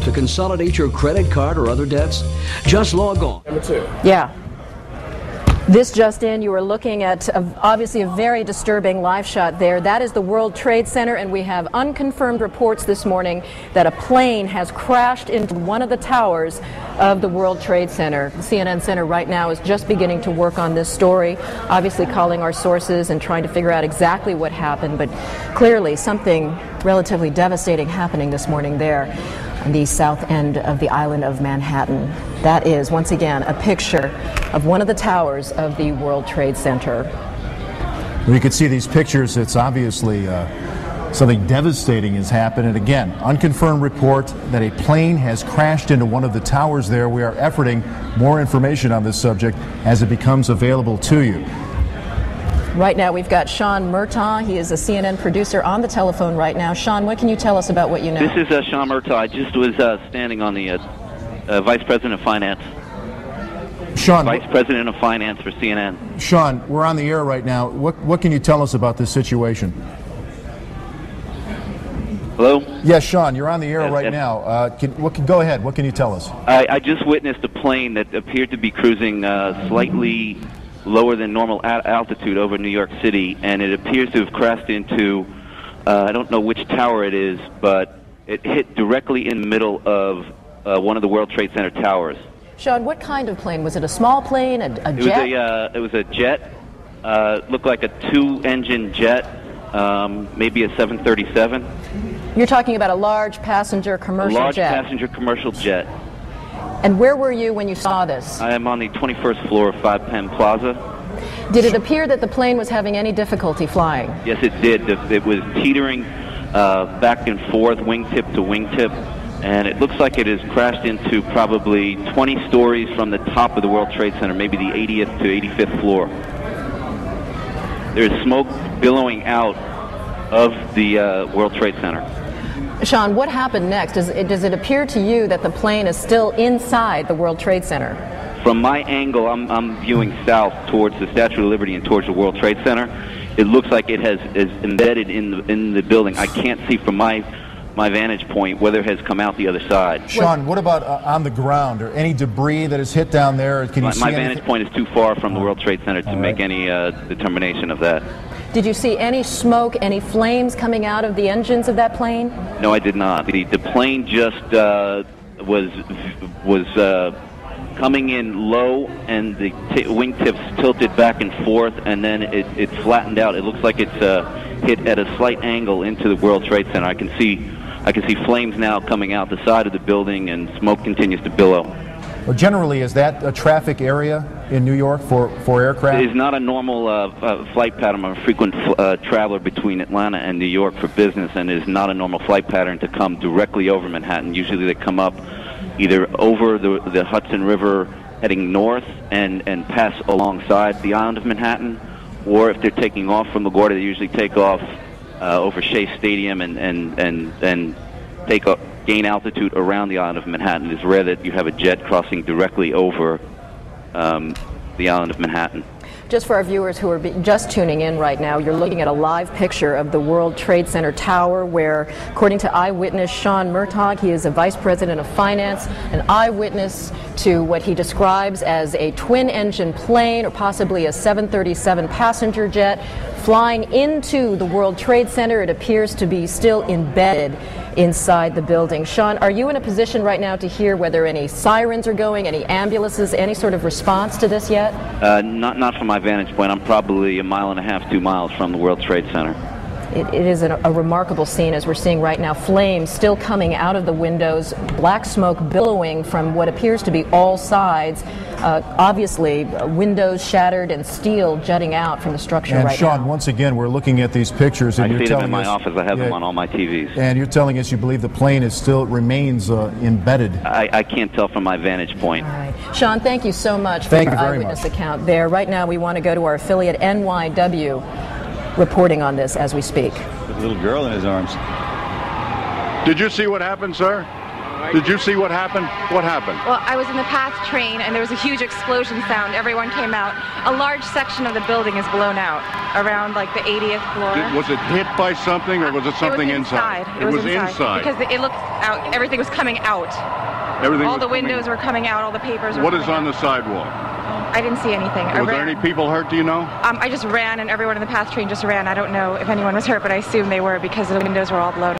to consolidate your credit card or other debts? Just log on. Number 2. Yeah. This just in, you are looking at obviously a very disturbing live shot there. That is the World Trade Center, and we have unconfirmed reports this morning that a plane has crashed into one of the towers of the World Trade Center. The CNN Center right now is just beginning to work on this story, obviously calling our sources and trying to figure out exactly what happened, but clearly something relatively devastating happening this morning there on the south end of the island of Manhattan. That is, once again, a picture of one of the towers of the World Trade Center. Well, you can see these pictures. It's obviously something devastating has happened. And again, unconfirmed report that a plane has crashed into one of the towers there. We are efforting more information on this subject as it becomes available to you. Right now we've got Sean Murtaugh. He is a CNN producer on the telephone right now. Sean, what can you tell us about what you know? This is Sean Murtaugh. I just was standing on the Vice President of Finance. Sean, Vice President of Finance for CNN. Sean, we're on the air right now. What can you tell us about this situation? Hello? Yes, Sean, you're on the air right yes. now. Go ahead. What can you tell us? I just witnessed a plane that appeared to be cruising slightly lower than normal altitude over New York City, and it appears to have crashed into, I don't know which tower it is, but it hit directly in the middle of one of the World Trade Center towers. Sean, what kind of plane? Was it a small plane, a jet? It was a jet. Looked like a 2-engine jet, maybe a 737. You're talking about a large passenger commercial jet. A large passenger commercial jet. And where were you when you saw this? I am on the 21st floor of 5 Penn Plaza. Did it appear that the plane was having any difficulty flying? Yes, it did. It was teetering back and forth, wingtip to wingtip, and it looks like it has crashed into probably 20 stories from the top of the World Trade Center, maybe the 80th to 85th floor. There's smoke billowing out of the World Trade Center. Sean, what happened next? Does it appear to you that the plane is still inside the World Trade Center? From my angle, I'm viewing south towards the Statue of Liberty and towards the World Trade Center. It looks like it is embedded in the building. I can't see from my vantage point whether it has come out the other side. Sean, what about on the ground? Or any debris that has hit down there? Can you see my anything? vantage point is too far from the World Trade Center to make any determination of that. Did you see any smoke, any flames coming out of the engines of that plane? No, I did not. The plane just was coming in low, and the wingtips tilted back and forth, and then it flattened out. It looks like it's hit at a slight angle into the World Trade Center. I can see flames now coming out the side of the building, and smoke continues to billow. Well, generally, is that a traffic area in New York for aircraft? It is not a normal flight pattern. I'm a frequent traveler between Atlanta and New York for business, and it is not a normal flight pattern to come directly over Manhattan. Usually they come up either over the Hudson River heading north and pass alongside the island of Manhattan, or if they're taking off from LaGuardia, they usually take off over Shea Stadium and gain altitude around the island of Manhattan. It is rare that you have a jet crossing directly over the island of Manhattan. Just for our viewers who are just tuning in right now, you're looking at a live picture of the World Trade Center tower where, according to eyewitness Sean Murtaugh, he is a vice president of finance, an eyewitness to what he describes as a twin-engine plane or possibly a 737 passenger jet flying into the World Trade Center. It appears to be still embedded inside the building. Sean, are you in a position right now to hear whether any sirens are going, any ambulances, any sort of response to this yet? Not from my vantage point. I'm probably 1.5 miles, 2 miles from the World Trade Center. It is a remarkable scene, as we're seeing right now. Flames still coming out of the windows, black smoke billowing from what appears to be all sides. Obviously, windows shattered and steel jutting out from the structure right now. And Sean, once again, we're looking at these pictures, and I you're see them telling in my us, office. I have them on all my TVs. And you're telling us you believe the plane remains embedded. I can't tell from my vantage point. All right. Sean, thank you so much Thank for you your very eyewitness much. account there. Right now, we want to go to our affiliate NYW reporting on this as we speak. With a little girl in his arms. Did you see what happened, sir? Did you see what happened? What happened? Well, I was in the path train, and there was a huge explosion sound. Everyone came out. A large section of the building is blown out, around like the 80th floor. Was it hit by something, or was it something inside? It was inside. Because it looked out. Everything was coming out. All the windows were coming out. All the papers were What is coming on out. the sidewalk? I didn't see anything. Was there any people hurt, do you know? I just ran, and everyone in the path train just ran. I don't know if anyone was hurt, but I assume they were because the windows were all blown